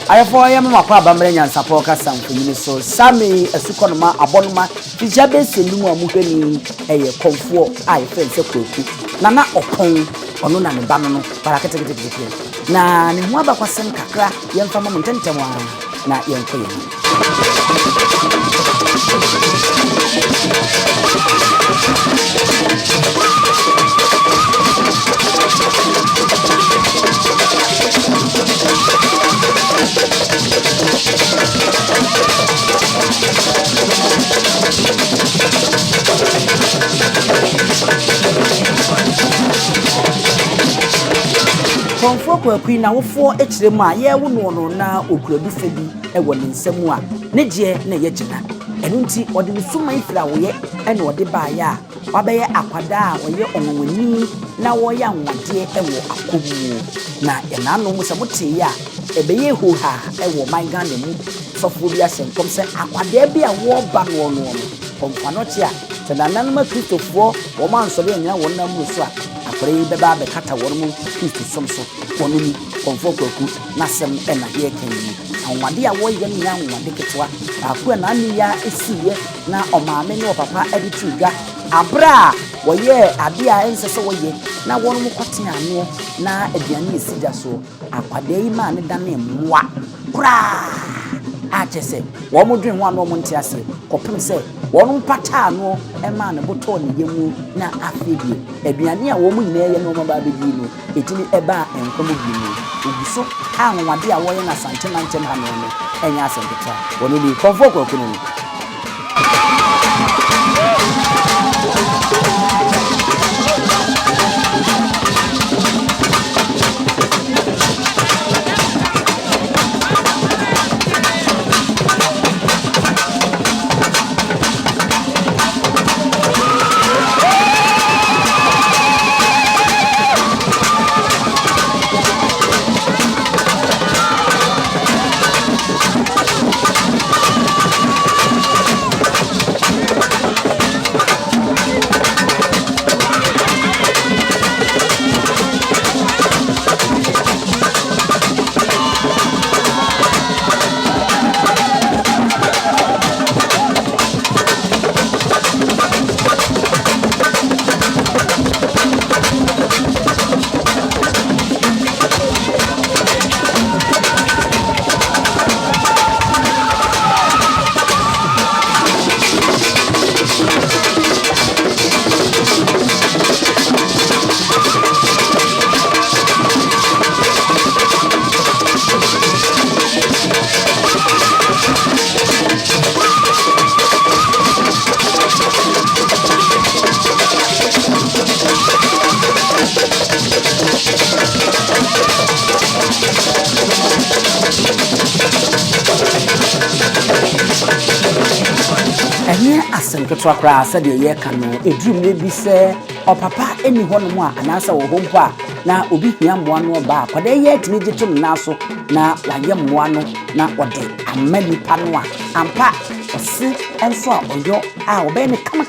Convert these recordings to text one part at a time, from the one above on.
ayefo ya mama kwa bamre NYANSAPO kasa mfumini so sami asukonoma abonoma tijabe sendu amuhweni eye Komfo ayefe se koku nana opon ono na ne ba no para ketekete na ne ho aba kwasem kakra yemfa mama ntentem na yenko ye Komfo kwakwi na wofo ekiremu a ye wo no na okurabi fabi e wo ne nsam a ne je na ye gina enu nti ode ne suma ifira wo ye ene ode ba ya wabeye akwada a wo ye onwani na wo ya nwade e wo akobu na ye na no musa mote ya ebeye ho ha e wo my Ghana mu sofo bi asenkom se akwada bi a wo ba no no Komfo no chia tenanan ma Kristofo wo man so be nya wo na mu so a akore beba be kata wo mu Kristo somso wono ni Komfo kwaku na sem e na ye kan ni anwade a wo ye nya anwade ketwa akua na ani ya esiye na omaame ne opapa edituga abra wo ye ade a ense so wo ye na wono mu kwate ano na aduane esida so akwade yi ma ne dane mwa kura achese wo mu dwen ho ano mo nti ase kopem se wono pata ano e ma ne boto ne yemu na afedie aduane a wo mu nyina ye no mo ba bedi no etini eba enkomo bi no oguso anwade a wo ye na Asante mantem ha no enya asempeta wono ni Komfo kwaku no Asenketwa kra asa de ye ka no edrum ne bi se opapa eni hono mu a anasa wo hompo a na obi hia mmoa no ba akwada ye timi gitum na so na waye mmoa no na ode amani pa no a ampa osi enso a oyo a obe ne kama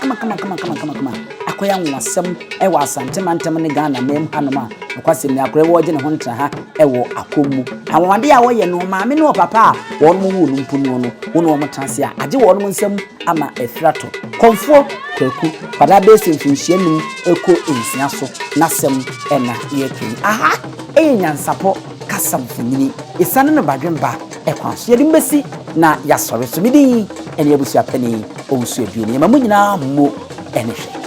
akoya nwasem e wa Asante mantem ne Ghana mem hanoma akwasem ne akore wo je ne ho ntra ha e wo akomu awade a wo ye no maame ne opapa wo no wu no mpunu no wo no mo transe a age wo no nsem ama efrato Komfo kwaku pada base mfinhyianum eko ensia so na sem ena yekeni aha NYANSAPO kasam funini isane no badwemba ekwanso yedi mbesi na yasore so midi ene abusu apani owusu aduani ma munyina mo enehwe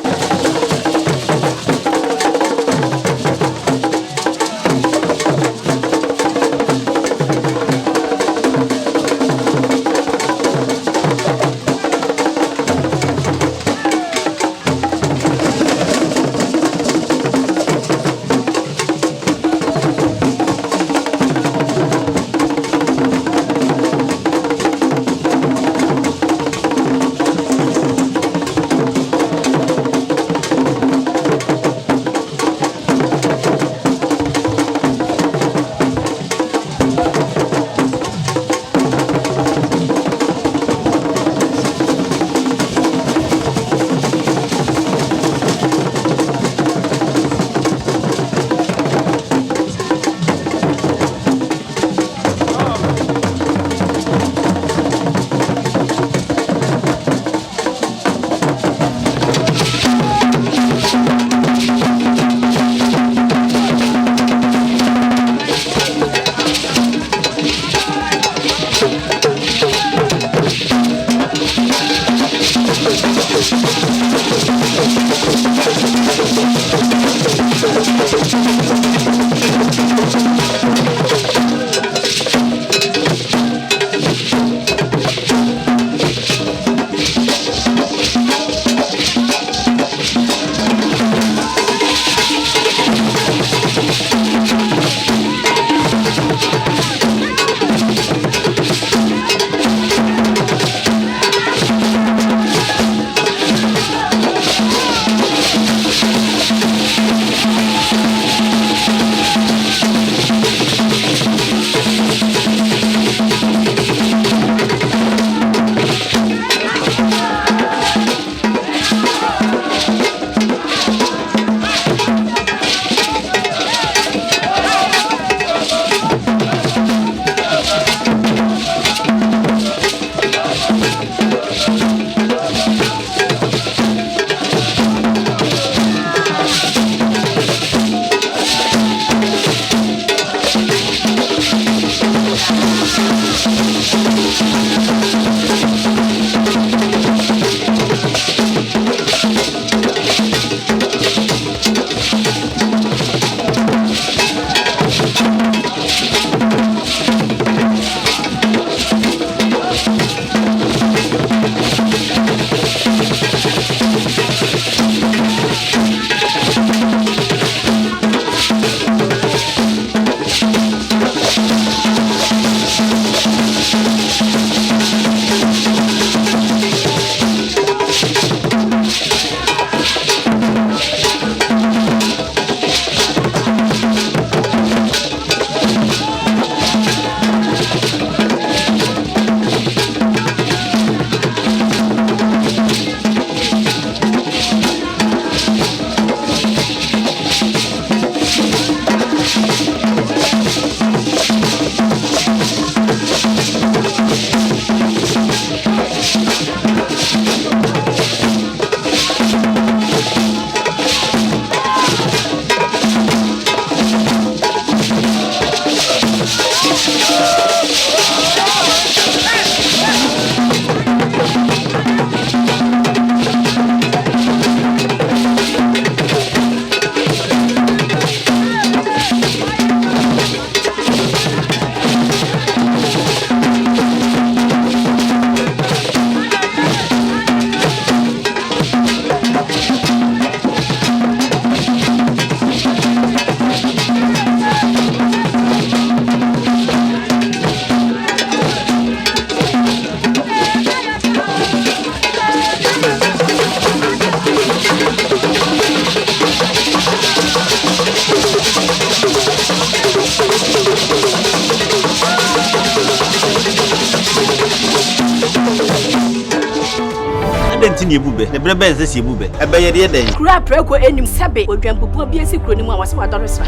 Dentini ebube ne brebe nse si ebube ebeye de den kura preko enim sebe odwampopo bi esi kuro ni mu awase wadoro sra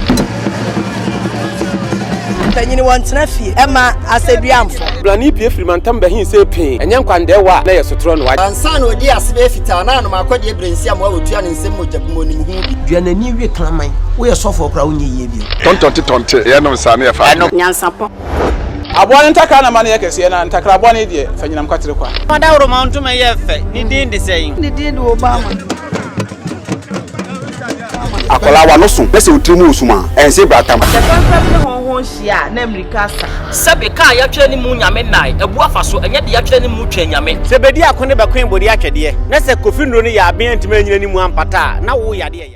tanyini wantena fie ema aseduamfo blani pie frimantam behin se pin enye nkwande wa na yesotro no wa ansa na odi asebe fita na no akode ebrensi am wa wotua ne nsem mojabumo ni hu bi duanani wie klaman wo ye sofo kra wo nyeye bi tontonte ye no sane ya fa NYANSAPO abone ntakra na mane yakese na ntakra abone de fanyinam kwatere kwa mada woro ma ntuma ye fe ni din de seyin ni din de Obama akola wa no so pese utrimu usuma ense bratam the concept honhon hia na America sebe ka ya twere ni mu nyame nai ebu afaso enye de ya twere ni mu twa nyame sebedi akone bekwen bodi atwede na se kofi nro ni ya aben ntime nyina ni mu ampata na wo yade